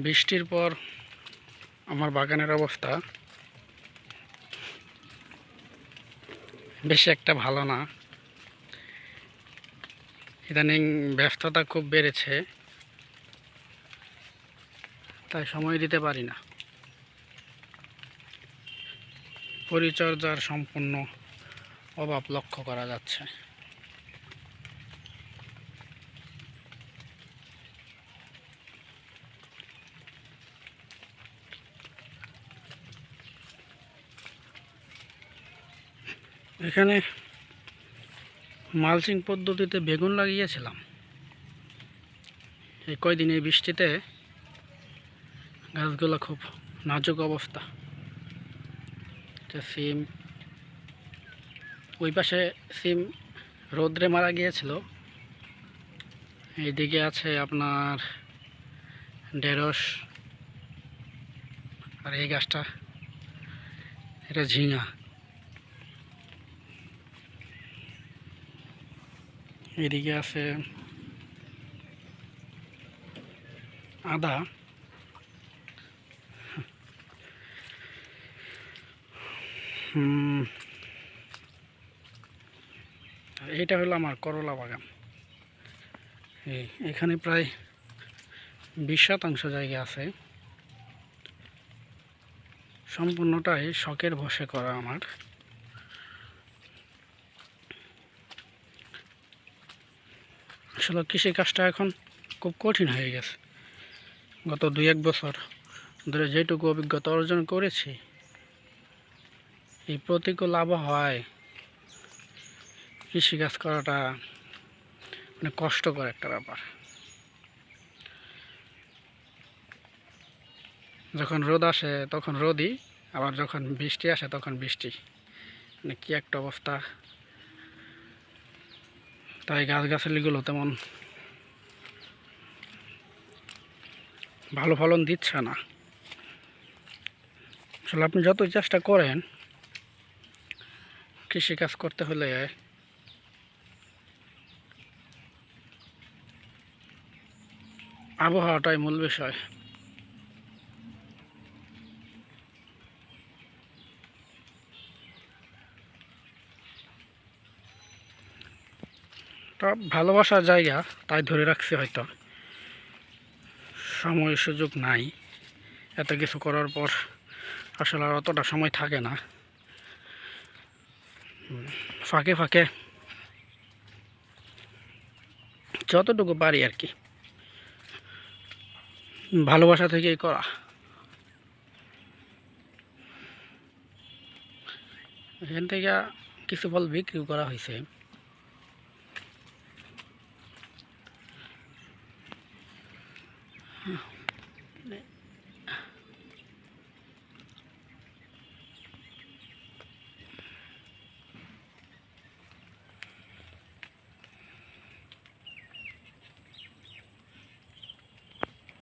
বৃষ্টির পর আমার বাগানের অবস্থা বেশি একটা ভালো না। ইদানিং ব্যস্ততা খুব বেড়েছে, তাই সময় দিতে পারি না। পরিচর্যার সম্পূর্ণ অভাব লক্ষ্য করা যাচ্ছে। এখানে মালচিং পদ্ধতিতে বেগুন লাগিয়েছিলাম। এই কয়দিন এই বৃষ্টিতে গাছগুলো খুব নাজুক অবস্থা। সিম ওই পাশে সিম রোদ্রে মারা গিয়েছিল। এইদিকে আছে আপনার ঢেঁড়স, আর এই গাছটা এটা ঝিঙা। এদিকে আছে আদা। এইটা হলো আমার করলা বাগান। এখানে প্রায় 20% জায়গা আছে। সম্পূর্ণটাই শখের বশে করা আমার। আসলে কৃষিকাজটা এখন খুব কঠিন হয়ে গেছে। গত 2-1 বছর ধরে যেটুকু অভিজ্ঞতা অর্জন করেছি, এই প্রতিকূল আবহাওয়ায় কৃষিকাজ করাটা মানে কষ্টকর একটা ব্যাপার। যখন রোদ আসে তখন রোদই, আবার যখন বৃষ্টি আসে তখন বৃষ্টি, মানে কি একটা অবস্থা। তাই গাছগাছালিগুলো তেমন ভালো ফলন দিচ্ছে না। আসলে আপনি যতই চেষ্টা করেন, কৃষিকাজ করতে হলে আবহাওয়াটাই মূল বিষয়। তা ভালোবাসার জায়গা, তাই ধরে রাখছি। হয়তো সময় সুযোগ নাই, এত কিছু করার পর আসলে আর অতটা সময় থাকে না। ফাঁকে ফাঁকে যতটুকু পারি আর কি, ভালোবাসা থেকেই করা। এখান থেকে কিছু ফল বিক্রি করা হয়েছে।